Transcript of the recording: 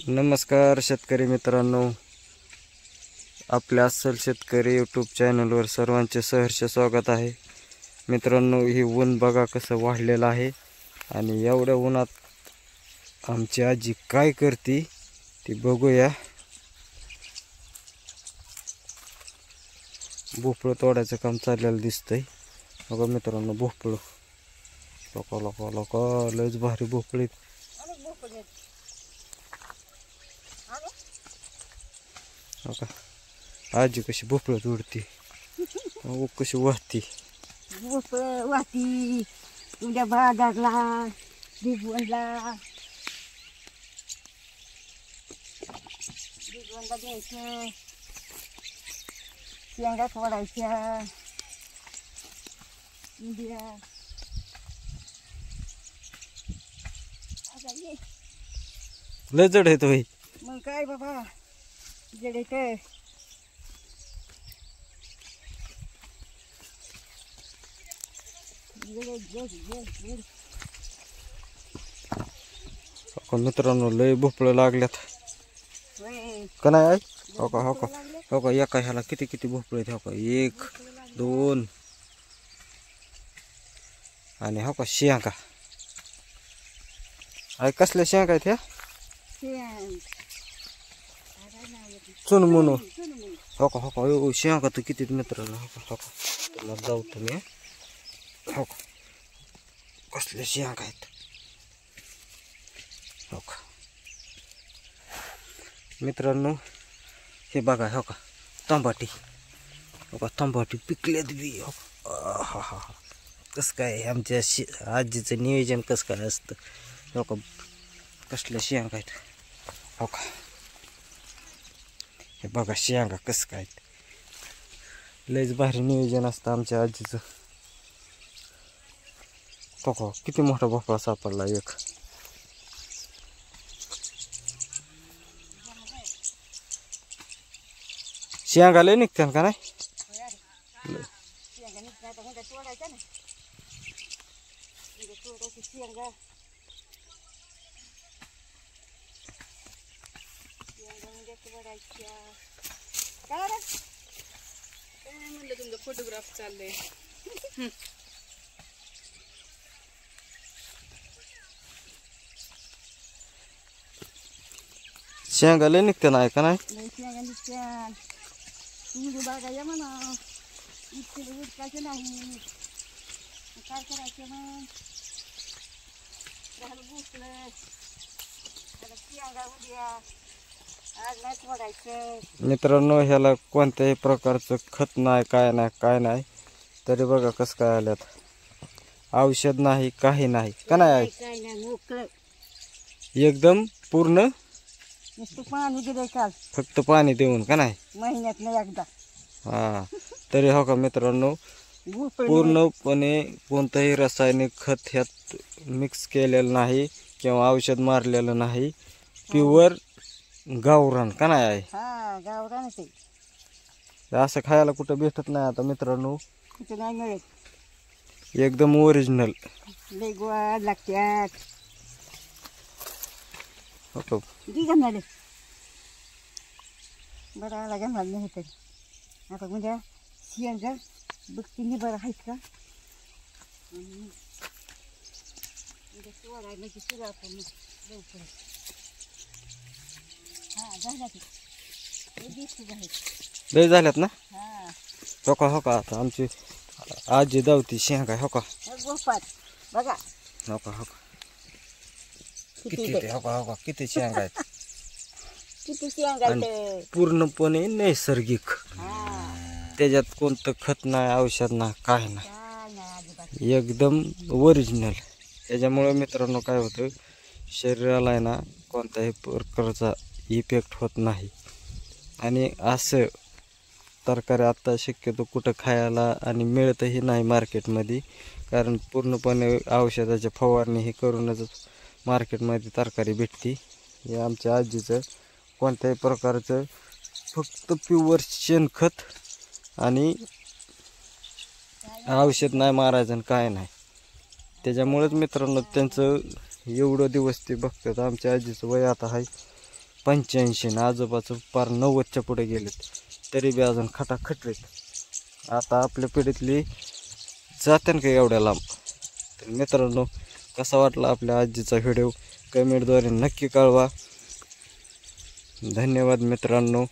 नमस्कार शेतकरी मित्रांनो, आपल्या अस्सल शेतकरी यूट्यूब चॅनलवर सर्वांचे सहर्ष स्वागत आहे। मित्रांनो, ही ऊन बघा कसं वाढलेलं आहे आणि एवढ्या उन्हात आमची आजी काय करते ती बघूया। भोपळं तोडायचं काम चाललेलं दिसतंय। बघा मित्रांनो, भोपळं लोका लयच भारी भोपळी। आजी कशी भोपळं तोडती, कशी वाहती भोपळं वाहती तुझ्या बाजारला भिजवणला द्यायचं, शेंगा फोडायच्या इंडिया लय जड आहे तो भाई। मग काय बाबा जडे तर मित्रांनो, लय भोपळं लागल्यात का नाही आई? हो का एका ह्याला किती किती भोपळे आहेत। हो का 1 2 आणि हो का शेंगा। आई कसल्या शेंगा आहेत ह्या? चुनमुनो। हो का शेंगा तर किती मित्रांनो। हो का तुला जाऊ तुम्ही। हो का कसल्या शेंगा आहेत। हो का मित्रांनो, हे बघा। हो का तंबाटी। हो का तंबाटी पिकल्यात बी। हो हा कसं काय आमच्या आजीचं नियोजन कसं काय असतं। हो का कसल्या शेंगा आहेत। हो का हे बघा शेंगा कसं काय, लयच भारी नियोजन असतं आमच्या आजीचं। हो का किती मोठा भोपळा सापडला एक। शेंगा लय निघतात का नाही? काय म्हणलं तुमचं फोटोग्राफ चाललंय। शेंगा लय निघते नाही का नाही? शेंगा निघत्यान तुम्ही बघायला म्हणा, इतके उठकायचे नाही काय करायचं मग। झालं भुसलं त्याला शेंगा उद्या आज नाही फोडायचं। मित्रांनो, ह्याला कोणत्याही प्रकारचं खत नाही काय नाही तरी बघा कसं काय आल्यात। औषध नाही काही नाही का नाही? काय नाही मोकळं एकदम पूर्ण नुसतं पाणी दिलंय काल, फक्त पाणी देऊन का नाही? महिन्यात नाही एकदा। हा तरी हो का मित्रांनो, पूर्णपणे कोणतंही रासायनिक खत ह्यात मिक्स केलेलं नाही किंवा औषध मारलेलं नाही। प्युअर गावरान का नाही आहे? हा गावरान ते असं खायला कुठं भेटत नाही आता मित्रांनो, कुठं नाही मिळत। एकदम ओरिजिनल लय गोड लागत्यात। हो घालणार बरं आला घालणार नाही तरी आता म्हणजे शेंगा बघते मी बरं आहेत का म्हणजे सुरू आपण लवकर। हा झाल्या लय झाल्यात ना? हा हो का आता आमची आजी दावती शेंगा। हो का गोपात बघा। हो का किती ते हो का किती शेंगा आहेत। किती शेंगा पूर्णपणे नैसर्गिक, त्याच्यात कोणतं खत नाही औषध नाही काय नाही, एकदम ओरिजिनल। त्याच्यामुळे मित्रांनो काय होतं, शरीराला आहे ना कोणत्याही प्रकारचा इफेक्ट होत नाही। आणि असं तरकारी आत्ता शक्यतो कुठं खायला आणि मिळतही नाही मार्केटमध्ये, कारण पूर्णपणे औषधाच्या फवारणी हे करूनच मार्केटमध्ये तरकारी भेटते। हे आमच्या आजीचं कोणत्याही प्रकारचं फक्त प्युअर शेणखत आणि औषध नाही मारायचं काय नाही। त्याच्यामुळेच मित्रांनो त्यांचं एवढं दिवस ते बघतात। आमच्या आजीचं वय आता आहे 85 आणि आजोबाचं पार 90च्या पुढे गेलेत, तरी बी अजून खटाखटलेत. आता आपल्या पिढीतली जाते का एवढ्या लांब. तर मित्रांनो, कसा वाटला आपल्या आजीचा व्हिडिओ कमेंटद्वारे नक्की कळवा. धन्यवाद मित्रांनो.